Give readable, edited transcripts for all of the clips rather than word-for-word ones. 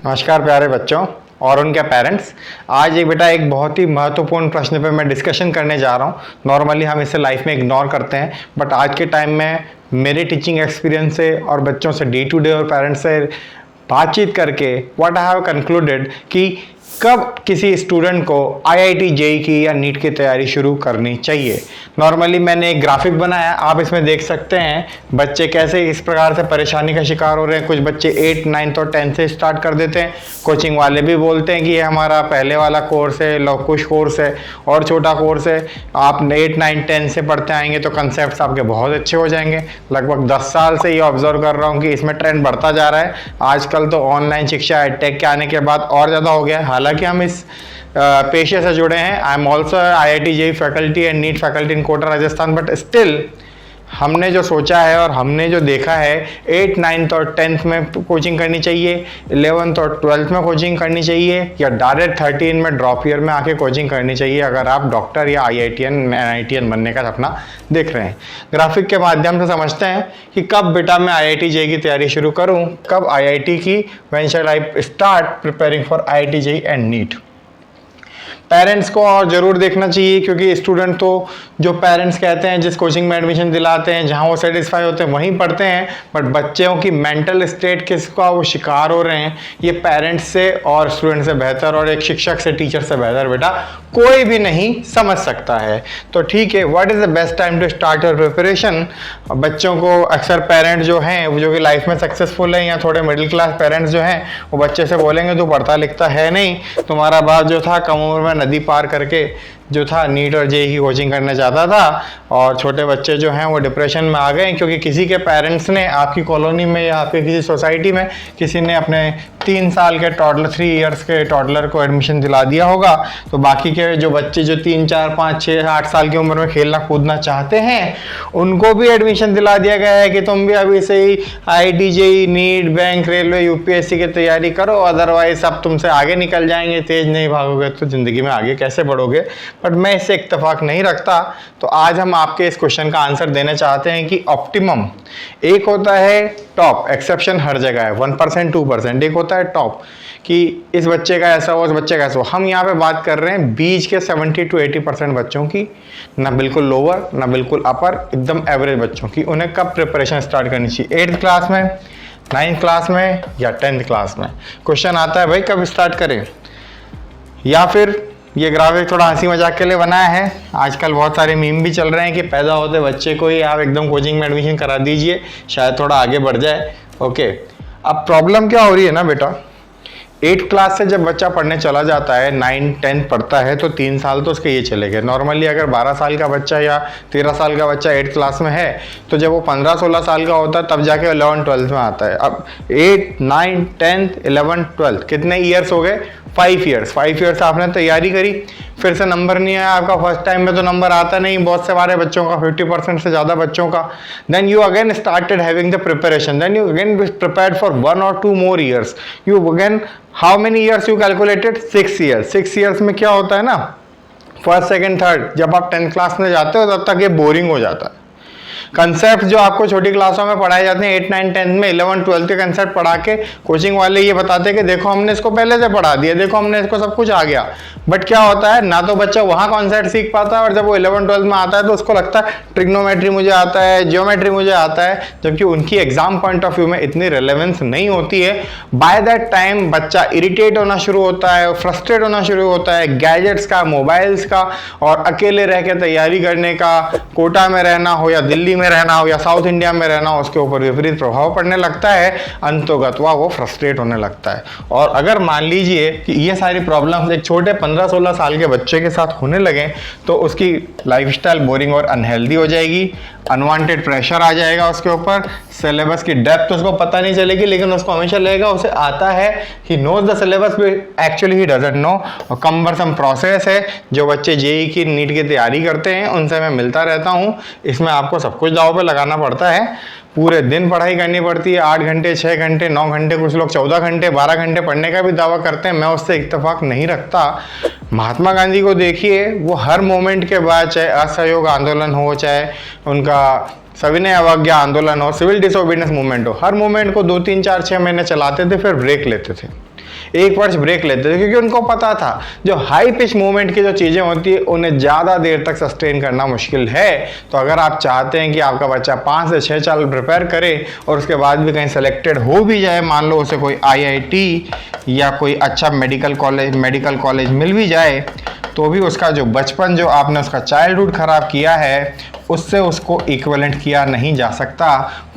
नमस्कार प्यारे बच्चों और उनके पेरेंट्स। आज एक बहुत ही महत्वपूर्ण प्रश्न पे मैं डिस्कशन करने जा रहा हूँ। नॉर्मली हम इसे लाइफ में इग्नोर करते हैं, बट आज के टाइम में मेरे टीचिंग एक्सपीरियंस से और बच्चों से डे टू डे और पेरेंट्स से बातचीत करके व्हाट आई हैव कंक्लूडेड कि कब किसी स्टूडेंट को आईआईटी जेईई की या नीट की तैयारी शुरू करनी चाहिए। नॉर्मली मैंने एक ग्राफिक बनाया, आप इसमें देख सकते हैं बच्चे कैसे इस प्रकार से परेशानी का शिकार हो रहे हैं। कुछ बच्चे 8, 9 और 10 से स्टार्ट कर देते हैं। कोचिंग वाले भी बोलते हैं कि ये हमारा पहले वाला कोर्स है, लौकुश कोर्स है और छोटा कोर्स है, आप 8, 9, 10 से पढ़ते आएंगे तो कंसेप्ट आपके बहुत अच्छे हो जाएंगे। लगभग 10 साल से ये ऑब्जर्व कर रहा हूँ कि इसमें ट्रेंड बढ़ता जा रहा है। आजकल तो ऑनलाइन शिक्षा एडटेक के आने के बाद और ज़्यादा हो गया है। हालांकि हम इस पेशे से जुड़े हैं, I am also IIT JEE faculty and NEET faculty in Kota Rajasthan, but still हमने जो सोचा है और हमने जो देखा है 8, 9 और 10 में कोचिंग करनी चाहिए, 11th और 12th में कोचिंग करनी चाहिए या डायरेक्ट 13 में ड्रॉप ईयर में आके कोचिंग करनी चाहिए अगर आप डॉक्टर या आईआईटीएन एनआईटीएन बनने का सपना देख रहे हैं। ग्राफिक के माध्यम से समझते हैं कि कब बेटा मैं आईआईटी जेईई की तैयारी शुरू करूं, कब आईआईटी की when shall I start preparing for IIT JEE and NEET. Parents को और ज़रूर देखना चाहिए, क्योंकि स्टूडेंट तो जो पेरेंट्स कहते हैं जिस कोचिंग में एडमिशन दिलाते हैं, जहां वो सेटिस्फाई होते हैं वहीं पढ़ते हैं, बट बच्चों की मेंटल स्टेट किसका वो शिकार हो रहे हैं ये पेरेंट्स से और स्टूडेंट से बेहतर और एक शिक्षक से टीचर से बेहतर बेटा कोई भी नहीं समझ सकता है। तो ठीक है, what is the best time to start your preparation. बच्चों को अक्सर पेरेंट जो हैं जो कि लाइफ में सक्सेसफुल हैं या थोड़े मिडिल क्लास पेरेंट्स जो हैं वो बच्चे से बोलेंगे तू पढ़ता लिखता है नहीं, तुम्हारा बाप जो था कम उम्र में नदी पार करके जो था नीट और जेईई की कोचिंग करना चाहता था, और छोटे बच्चे जो हैं वो डिप्रेशन में आ गए क्योंकि किसी के पेरेंट्स ने आपकी कॉलोनी में या आपकी किसी सोसाइटी में किसी ने अपने 3 साल के टॉडलर 3 इयर्स के टॉडलर को एडमिशन दिला दिया होगा। तो बाकी के जो बच्चे जो 3, 4, 5, 6, 8 साल की उम्र में खेलना कूदना चाहते हैं उनको भी एडमिशन दिला दिया गया है कि तुम भी अभी से ही IIT JEE NEET bank railway UPSC की तैयारी करो, अदरवाइज सब तुमसे आगे निकल जाएंगे। तेज नहीं भागोगे तो ज़िंदगी में आगे कैसे बढ़ोगे। बट मैं इससे इत्तेफाक नहीं रखता। तो आज हम आपके इस क्वेश्चन का आंसर देना चाहते हैं कि ऑप्टिमम एक होता है टॉप, एक्सेप्शन हर जगह है 1%, 2%, एक होता है टॉप कि इस बच्चे का ऐसा हो, इस बच्चे का ऐसा हो। हम यहाँ पे बात कर रहे हैं बीच के 70 to 80% बच्चों की, ना बिल्कुल लोअर ना बिल्कुल अपर, एकदम एवरेज बच्चों की। उन्हें कब प्रिपरेशन स्टार्ट करनी चाहिए, 8th क्लास में, 9th क्लास में या 10th क्लास में। क्वेश्चन आता है भाई कब स्टार्ट करें, या फिर ये ग्राफिक थोड़ा हंसी मजाक के लिए बनाया है। आजकल बहुत सारे मीम भी चल रहे हैं कि पैदा होते बच्चे को ही आप एकदम कोचिंग में एडमिशन करा दीजिए, शायद थोड़ा आगे बढ़ जाए। ओके, अब प्रॉब्लम क्या हो रही है ना बेटा, 8th क्लास से जब बच्चा पढ़ने चला जाता है, 9, 10 पढ़ता है तो 3 साल तो उसके ये चले गए। नॉर्मली अगर 12 साल का बच्चा या 13 साल का बच्चा 8th क्लास में है तो जब वो 15, 16 साल का होता है तब जाके 11, 12 में आता है। अब 8, 9, 10, 11, 12 कितने ईयर्स हो गए, 5 ईयर्स। 5 ईयर्स आपने तैयारी करी, फिर से नंबर नहीं आया आपका, फर्स्ट टाइम में तो नंबर आता नहीं बहुत से हमारे बच्चों का, 50% से ज़्यादा बच्चों का। Then you again started having the preparation, then you again prepared for 1 or 2 more years. You again how many years you calculated, 6 years. 6 years में क्या होता है ना, फर्स्ट, सेकेंड, थर्ड, जब आप 10th क्लास में जाते हो तब तक ये बोरिंग हो जाता है। कंसेप्ट जो आपको छोटी क्लासों में पढ़ाए जाते हैं 8, 9, 10 में, 11, 12 के कंसेप्ट पढ़ा के कोचिंग वाले ये बताते हैं कि देखो हमने इसको पहले से पढ़ा दिया, देखो हमने इसको सब कुछ आ गया। बट क्या होता है ना, तो बच्चा वहाँ कॉन्सेप्ट सीख पाता है और जब वो 11, 12 में आता है तो उसको लगता है ट्रिग्नोमेट्री मुझे आता है, जियोमेट्री मुझे आता है, जबकि उनकी एग्जाम पॉइंट ऑफ व्यू में इतनी रिलेवेंस नहीं होती है। बाय दैट टाइम बच्चा इरिटेट होना शुरू होता है, फ्रस्ट्रेट होना शुरू होता है गैजेट्स का, मोबाइल्स का, और अकेले रह के तैयारी करने का, कोटा में रहना हो या दिल्ली में रहना हो या साउथ इंडिया में रहना हो, उसके ऊपर विपरीत प्रभाव पड़ने लगता है। अंतोगत्वा वो फ्रस्ट्रेट होने लगता है। और अगर मान लीजिए कि ये सारी प्रॉब्लम्स एक छोटे 15, 16 साल के बच्चे के साथ होने लगे तो उसकी लाइफस्टाइल बोरिंग और अनहेल्दी हो जाएगी, अनवांटेड प्रेशर आ जाएगा उसके ऊपर, सिलेबस की डेप्थ उसको पता नहीं चलेगी, लेकिन उसको हमेशा लगेगा उसे आता है, he knows the syllabus, actually he doesn't know. और कम्बरसम प्रोसेस है। जो बच्चे जेईई की नीट की तैयारी करते हैं उनसे मैं मिलता रहता हूँ, इसमें आपको सब कुछ दांव पे लगाना पड़ता है। पूरे दिन पढ़ाई करनी पड़ती है, 8 घंटे, 6 घंटे, 9 घंटे, कुछ लोग 14 घंटे, 12 घंटे पढ़ने का भी दावा करते हैं। मैं उससे इत्तेफाक नहीं रखता। महात्मा गांधी को देखिए, वो हर मोमेंट के बाद, चाहे असहयोग आंदोलन हो, चाहे उनका सविनय अवज्ञा आंदोलन हो, सिविल डिसोबीडियंस मूवमेंट हो, हर मूवमेंट को 2, 3, 4, 6 महीने चलाते थे, फिर ब्रेक लेते थे। 1 वर्ष ब्रेक लेते थे, क्योंकि उनको पता था जो हाई पिच मूवमेंट की जो चीज़ें होती है उन्हें ज़्यादा देर तक सस्टेन करना मुश्किल है। तो अगर आप चाहते हैं कि आपका बच्चा 5 से 6 साल प्रिपेयर करे और उसके बाद भी कहीं सेलेक्टेड हो भी जाए, मान लो उसे कोई IIT या कोई अच्छा मेडिकल कॉलेज मिल भी जाए, तो भी उसका जो बचपन, जो आपने उसका चाइल्डहुड ख़राब किया है, उससे उसको इक्विवेलेंट किया नहीं जा सकता।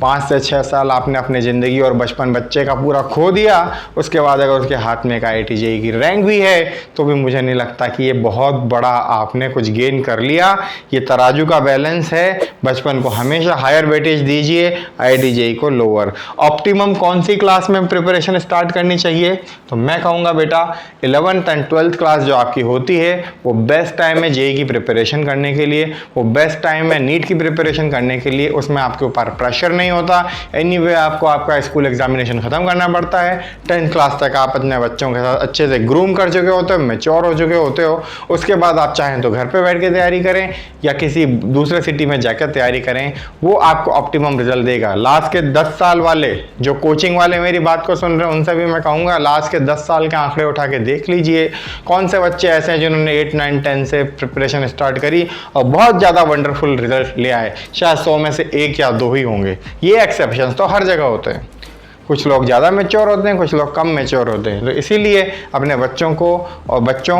5 से 6 साल आपने अपनी ज़िंदगी और बचपन बच्चे का पूरा खो दिया, उसके बाद अगर उसके हाथ में एक IIT JEE की रैंक भी है तो भी मुझे नहीं लगता कि ये बहुत बड़ा आपने कुछ गेन कर लिया। ये तराजू का बैलेंस है, बचपन को हमेशा हायर वेटेज दीजिए, IIT JEE को लोअर। ऑप्टिमम कौन सी क्लास में प्रिपरेशन स्टार्ट करनी चाहिए? तो मैं कहूँगा बेटा 11th एंड 12th क्लास जो आपकी होती है वो बेस्ट टाइम है JEE की प्रिपरेशन करने के लिए, वो बेस्ट टाइम है नीट की प्रिपरेशन करने के लिए। उसमें आपके ऊपर प्रेशर नहीं होता। एनीवे आपको आपका स्कूल एग्जामिनेशन ख़त्म करना पड़ता है। 10th क्लास तक आप अपने बच्चों के साथ अच्छे से ग्रूम कर चुके होते हो, मैच्योर हो चुके होते हो। उसके बाद आप चाहें तो घर पे बैठ के तैयारी करें या किसी दूसरे सिटी में जाकर तैयारी करें, वो आपको ऑप्टिमम रिजल्ट देगा। लास्ट के 10 साल वाले जो कोचिंग वाले मेरी बात को सुन रहे हैं उनसे भी मैं कहूँगा लास्ट के 10 साल के आंकड़े उठा के देख लीजिए, कौन से बच्चे ऐसे हैं जिन्होंने 8, 9, 10 से प्रिपरेशन स्टार्ट करी और बहुत ज़्यादा वंडरफुल रिजल्ट ले आए। शायद 100 में से 1 या 2 ही होंगे। ये एक्सेप्शंस तो हर जगह होते हैं। कुछ लोग ज़्यादा मैच्योर होते हैं, कुछ लोग कम मैच्योर होते हैं। तो इसीलिए अपने बच्चों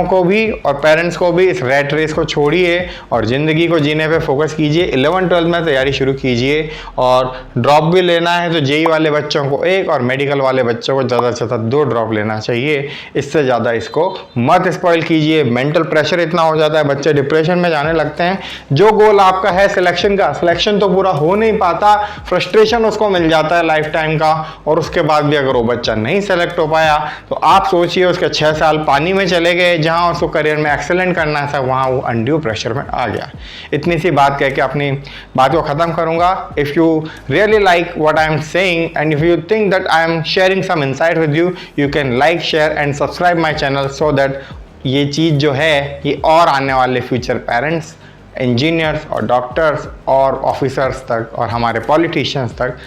को भी और पेरेंट्स को भी इस रैट रेस को छोड़िए और ज़िंदगी को जीने पे फोकस कीजिए। 11-12 में तैयारी शुरू कीजिए और ड्रॉप भी लेना है तो JEE वाले बच्चों को 1 और मेडिकल वाले बच्चों को ज़्यादा से ज़्यादा 2 ड्रॉप लेना चाहिए। इससे ज़्यादा इसको मत स्पॉइल कीजिए। मेंटल प्रेशर इतना हो जाता है, बच्चे डिप्रेशन में जाने लगते हैं। जो गोल आपका है सिलेक्शन का, सिलेक्शन तो पूरा हो नहीं पाता, फ्रस्ट्रेशन उसको मिल जाता है लाइफ टाइम का। और उसके बाद भी अगर वो बच्चा नहीं सेलेक्ट हो पाया तो आप सोचिए उसके 6 साल पानी में चले गए, जहां उसको करियर में एक्सेलेंट करना था वहां वो अनड्यू प्रेशर में आ गया। इतनी सी बात कह के अपनी बात को ख़त्म करूंगा। If you really like what I am saying and if you think that I am sharing some insight with you, you can like, share and subscribe my channel so that ये चीज़ जो है ये और आने वाले फ्यूचर पेरेंट्स, इंजीनियर्स और doctors और ऑफिसर्स तक और हमारे पॉलिटिशियंस तक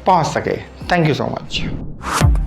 पहुंच सके। Thank you so much.